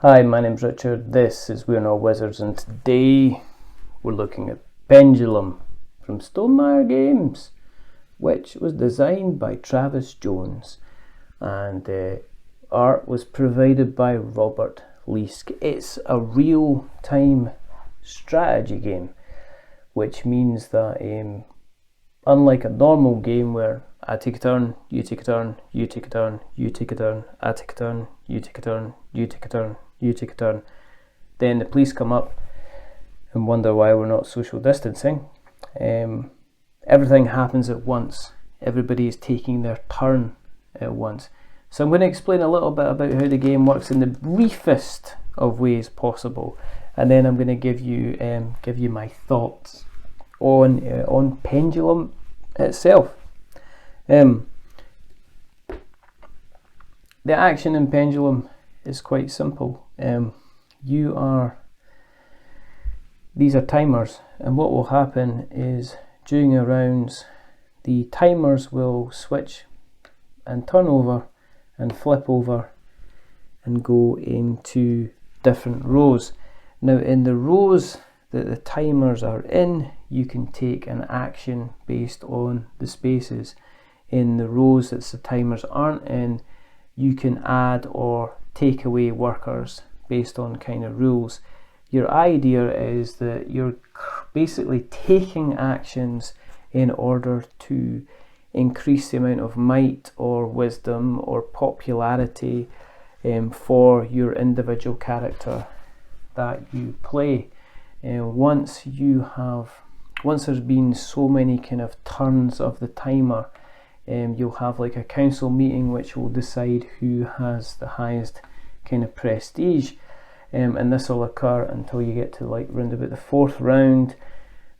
Hi, my name's Richard, this is We're Not Wizards, and today we're looking at Pendulum from Stonemaier Games, which was designed by Travis Jones, and art was provided by Robert Leask. It's a real-time strategy game, which means that unlike a normal game where I take a turn, you take a turn, you take a turn, you take a turn, I take a turn, you take a turn, you take a turn, you take a turn, then the police come up and wonder why we're not social distancing. Everything happens at once. Everybody is taking their turn at once. So I'm going to explain a little bit about how the game works in the briefest of ways possible, and then I'm going to give you my thoughts on Pendulum itself. The action in Pendulum is quite simple. These are timers, and what will happen is during your rounds the timers will switch and turn over and flip over and go into different rows. Now in the rows that the timers are in, you can take an action based on the spaces. In the rows that the timers aren't in, you can add or take away workers based on kind of rules. Your idea is that you're basically taking actions in order to increase the amount of might or wisdom or popularity for your individual character that you play. Once there's been so many kind of turns of the timer, you'll have like a council meeting which will decide who has the highest kind of prestige, and this will occur until you get to like round about the fourth round.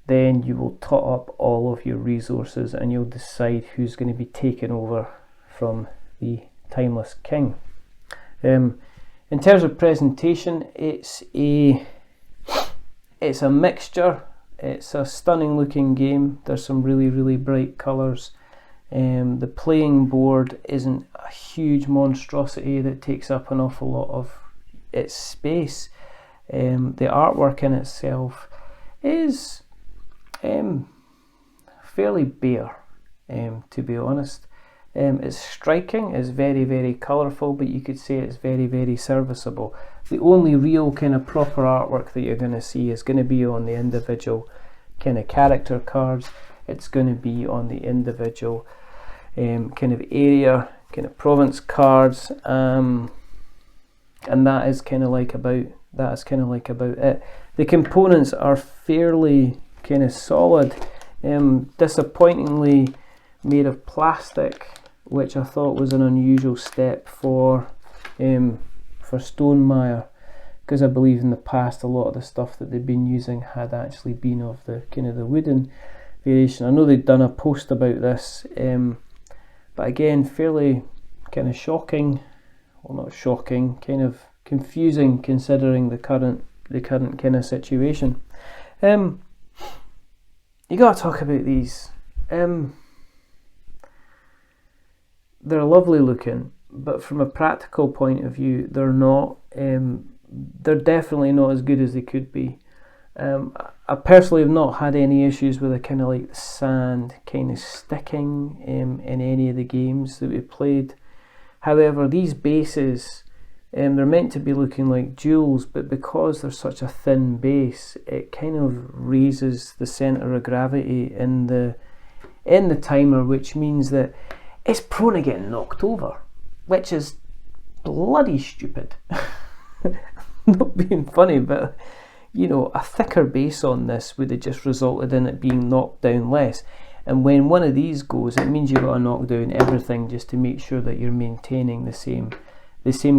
Then you will tot up all of your resources and you'll decide who's going to be taken over from the Timeless King. In terms of presentation, it's a mixture. It's a stunning looking game. There's some really bright colours. The playing board isn't a huge monstrosity that takes up an awful lot of its space. The artwork in itself is fairly bare, to be honest. It's striking, it's very colourful, but you could say it's very serviceable. The only real kind of proper artwork that you're going to see is going to be on the individual kind of character cards. It's going to be on the individual kind of area, kind of province cards, and that is kind of like about it. The components are fairly kind of solid, disappointingly made of plastic, which I thought was an unusual step for Stonemaier, because I believe in the past a lot of the stuff that they've been using had actually been of the kind of the wooden variation. I know they've done a post about this, but again fairly kind of shocking, well not shocking, kind of confusing considering the current kind of situation. You gotta talk about these. They're lovely looking, but from a practical point of view, they're not. They're definitely not as good as they could be. I personally have not had any issues with the kind of like the sand kind of sticking in any of the games that we've played. However, these bases, they're meant to be looking like jewels, but because they're such a thin base, it kind of raises the centre of gravity in the timer, which means that it's prone to getting knocked over, which is bloody stupid. Not being funny, but you know, a thicker base on this would have just resulted in it being knocked down less. And when one of these goes, it means you've got to knock down everything just to make sure that you're maintaining the same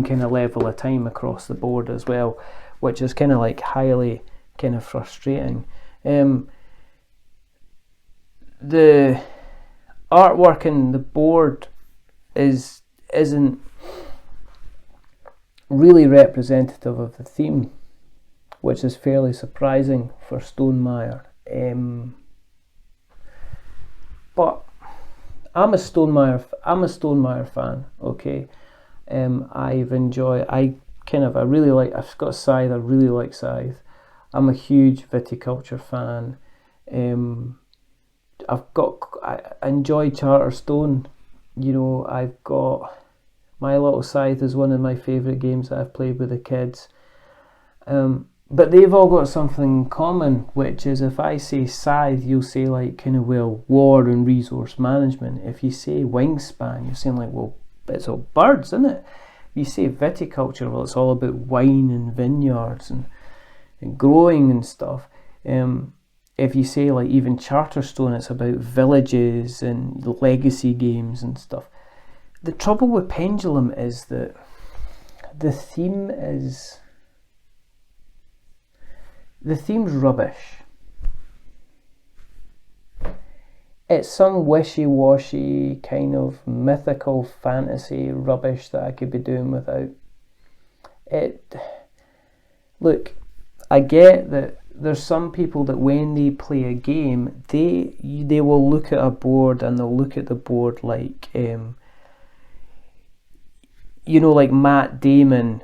kind of level of time across the board as well, which is kind of like highly kind of frustrating. The artwork in the board isn't really representative of the theme, which is fairly surprising for Stonemaier. But I'm a Stonemaier fan. Okay, I I've got Scythe, I really like Scythe. I'm a huge viticulture fan. I enjoy Charterstone. You know, I've got My Little Scythe is one of my favourite games that I've played with the kids. But they've all got something in common, which is if I say Scythe, you'll say like kind of, well, war and resource management. If you say Wingspan, you're saying like, well, it's all birds, isn't it? If you say viticulture, well, it's all about wine and vineyards and growing and stuff. If you say like even Charterstone, it's about villages and legacy games and stuff. The trouble with Pendulum is that the theme's rubbish. It's some wishy-washy kind of mythical fantasy rubbish that I could be doing without. Look, I get that there's some people that when they play a game, they will look at a board and they'll look at the board like, like Matt Damon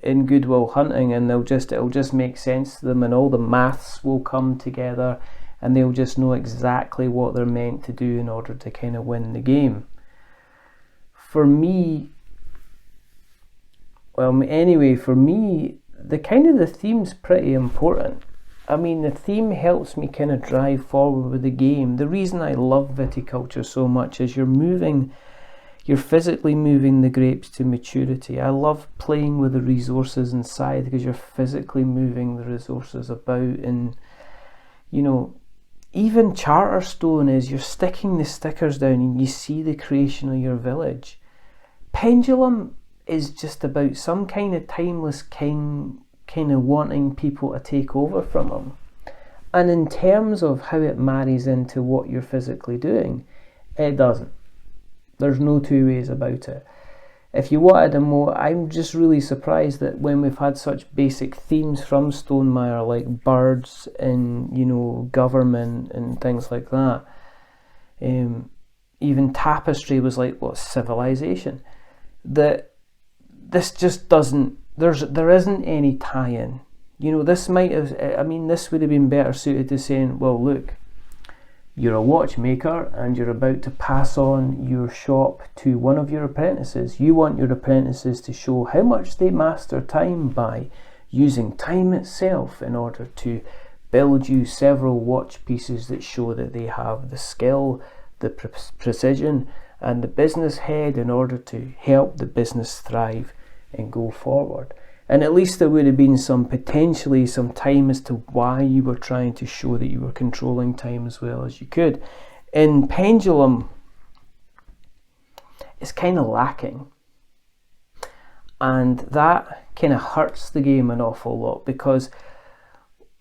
in Good Will Hunting, and it'll just make sense to them, and all the maths will come together, and they'll just know exactly what they're meant to do in order to kind of win the game. For me, the theme's pretty important. I mean, the theme helps me kind of drive forward with the game. The reason I love viticulture so much is you're physically moving the grapes to maturity. I love playing with the resources inside because you're physically moving the resources about, and even Charterstone is you're sticking the stickers down and you see the creation of your village. Pendulum is just about some kind of timeless king kind of wanting people to take over from him. And in terms of how it marries into what you're physically doing, it doesn't. There's no two ways about it. If you wanted a more, I'm just really surprised that when we've had such basic themes from Stonemaier, like birds and government and things like that, even Tapestry was like, civilization. That this just doesn't. There isn't any tie-in. This would have been better suited to saying, well, look, you're a watchmaker and you're about to pass on your shop to one of your apprentices. You want your apprentices to show how much they master time by using time itself in order to build you several watch pieces that show that they have the skill, the precision, and the business head in order to help the business thrive and go forward. And at least there would have been potentially some time as to why you were trying to show that you were controlling time as well as you could. In Pendulum, it's kind of lacking. And that kind of hurts the game an awful lot, because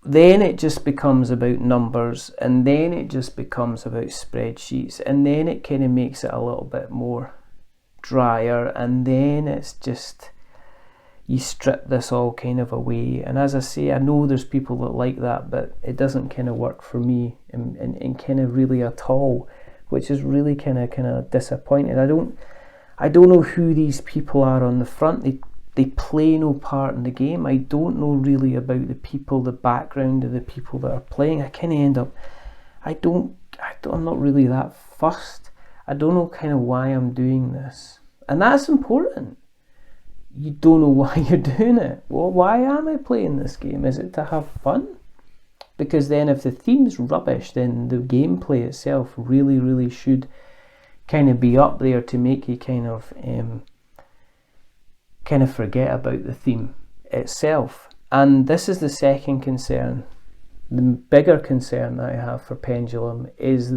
then it just becomes about numbers, and then it just becomes about spreadsheets, and then it kind of makes it a little bit more drier, and then it's just, you strip this all kind of away. And as I say, I know there's people that like that, but it doesn't kind of work for me in kind of really at all, which is really kind of disappointing. I don't know who these people are on the front. They play no part in the game. I don't know really about the people, the background of the people that are playing. I kind of end up, I'm not really that fussed. I don't know kind of why I'm doing this. And that's important. You don't know why you're doing it. Well, why am I playing this game? Is it to have fun? Because then if the theme's rubbish, then the gameplay itself really, really should kind of be up there to make you kind of forget about the theme itself. And this is the second concern. The bigger concern that I have for Pendulum is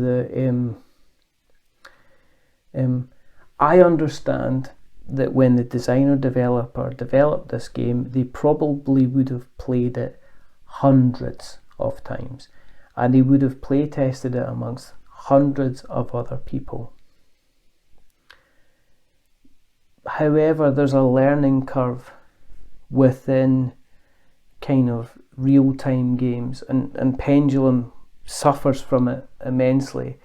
I understand that when the designer developer developed this game, they probably would have played it hundreds of times, and they would have play tested it amongst hundreds of other people. However, there's a learning curve within kind of real-time games, and Pendulum suffers from it immensely.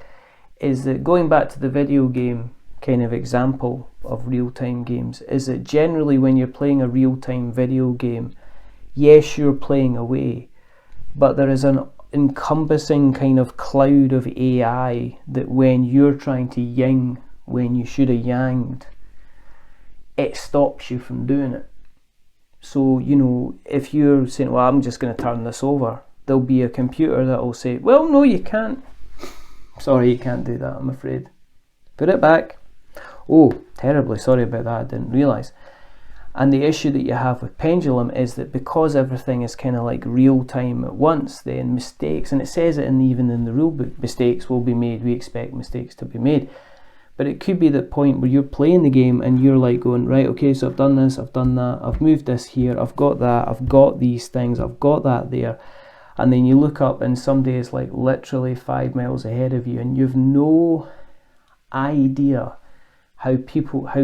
Is that, going back to the video game kind of example of real-time games, is that generally when you're playing a real-time video game, yes, you're playing away, but there is an encompassing kind of cloud of AI that when you're trying to ying when you should have yanged, it stops you from doing it. So, you know, if you're saying, well, I'm just going to turn this over, there'll be a computer that will say, well, no, you can't. Sorry, you can't do that, I'm afraid. Put it back. Oh, terribly sorry about that, I didn't realise. And the issue that you have with Pendulum is that because everything is kind of like real time at once, then mistakes, and it says it even in the rulebook, mistakes will be made, we expect mistakes to be made. But it could be the point where you're playing the game and you're like going, right, okay, so I've done this, I've done that, I've moved this here, I've got that, I've got these things, I've got that there. And then you look up and somebody is like literally 5 miles ahead of you, and you've no idea how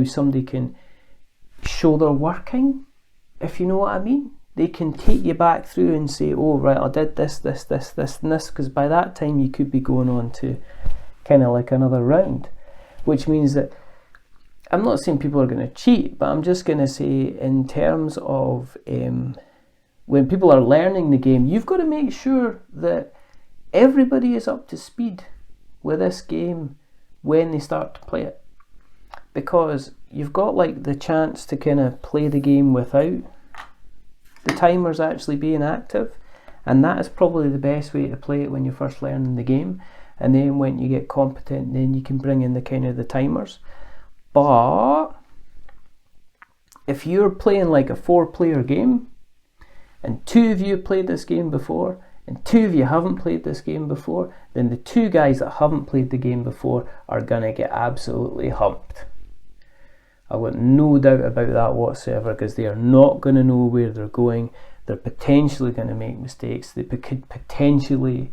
somebody can show they're working, if you know what I mean. They can take you back through and say, oh, right, I did this, and this, because by that time you could be going on to kind of like another round. Which means that, I'm not saying people are going to cheat, but I'm just going to say in terms of when people are learning the game, you've got to make sure that everybody is up to speed with this game when they start to play it. Because you've got like the chance to kind of play the game without the timers actually being active, and that is probably the best way to play it when you're first learning the game. And then when you get competent, then you can bring in the kind of the timers. But if you're playing like a 4-player game, and 2 of you played this game before, and 2 of you haven't played this game before, then the 2 guys that haven't played the game before are going to get absolutely humped. I've got no doubt about that whatsoever, because they are not going to know where they're going. They're potentially going to make mistakes. They could potentially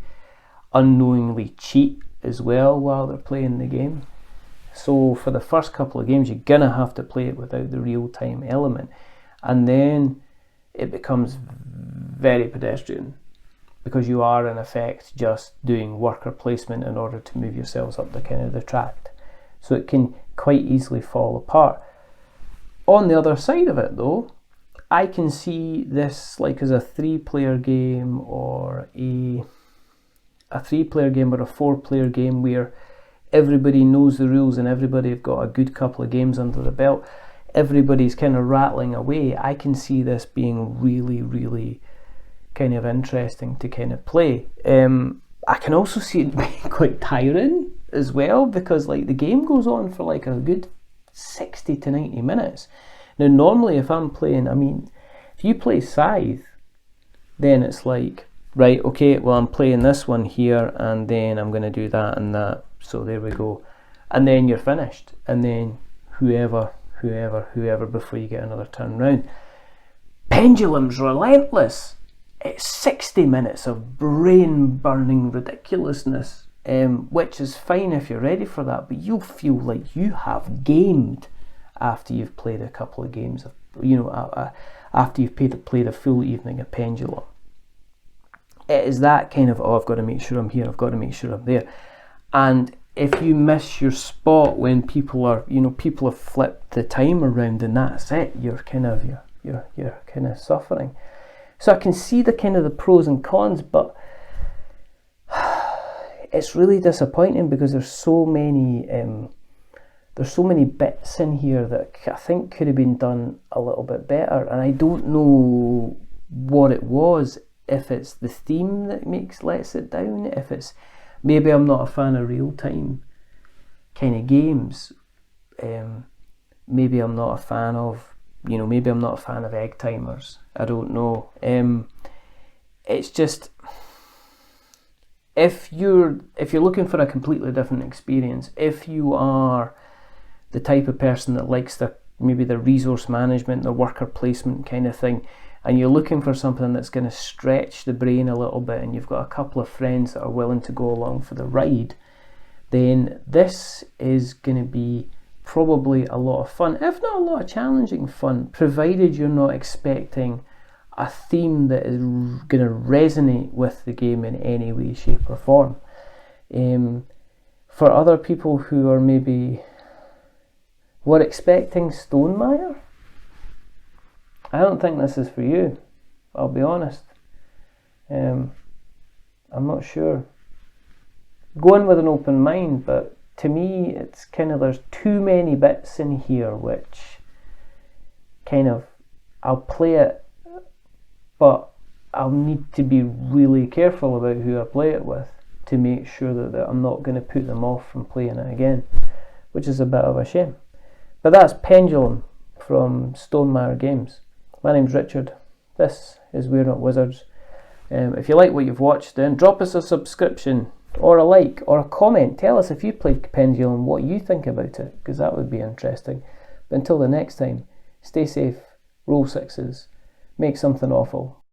unknowingly cheat as well while they're playing the game. So for the first couple of games, you're going to have to play it without the real-time element. And then it becomes very pedestrian, because you are in effect just doing worker placement in order to move yourselves up the kind of the track. So it can quite easily fall apart. On the other side of it though, I can see this like as a 3-player game or a 3-player game or a 4-player game where everybody knows the rules and everybody have got a good couple of games under the belt. Everybody's kind of rattling away. I can see this being really, really kind of interesting to kind of play. I can also see it being quite tiring as well, because like the game goes on for like a good 60 to 90 minutes. Now normally if I'm playing, I mean, if you play Scythe, then it's like, right, okay, well I'm playing this one here and then I'm going to do that and that, so there we go, and then you're finished, and then whoever before you get another turn round. Pendulum's relentless. It's 60 minutes of brain burning ridiculously, which is fine if you're ready for that, but you'll feel like you have gamed after you've played a couple of games of, you know, after you've played a full evening of Pendulum. It is that kind of, oh, I've got to make sure I'm here, I've got to make sure I'm there. And if you miss your spot when people are, you know, people have flipped the time around and that's it, you're kind of suffering. So I can see the kind of the pros and cons, but it's really disappointing because there's so many bits in here that I think could have been done a little bit better, and I don't know what it was. If it's the theme that lets it down, if it's maybe I'm not a fan of real time kind of games. Maybe I'm not a fan of, you know, maybe I'm not a fan of egg timers. I don't know. It's just, if you're looking for a completely different experience, if you are the type of person that likes maybe the resource management, the worker placement kind of thing, and you're looking for something that's going to stretch the brain a little bit, and you've got a couple of friends that are willing to go along for the ride, then this is going to be probably a lot of fun, if not a lot of challenging fun, provided you're not expecting a theme that is going to resonate with the game in any way, shape or form. For other people who are maybe, We're expecting Stonemaier? I don't think this is for you, I'll be honest. I'm not sure. Go in with an open mind, but to me it's kind of, there's too many bits in here which kind of, I'll play it, but I'll need to be really careful about who I play it with to make sure that I'm not going to put them off from playing it again, which is a bit of a shame. But that's Pendulum from Stonemaier Games. My name's Richard. This is We're Not Wizards. If you like what you've watched, then drop us a subscription or a like or a comment. Tell us if you played Pendulum, what you think about it, because that would be interesting. But until the next time, stay safe, roll sixes, make something awful.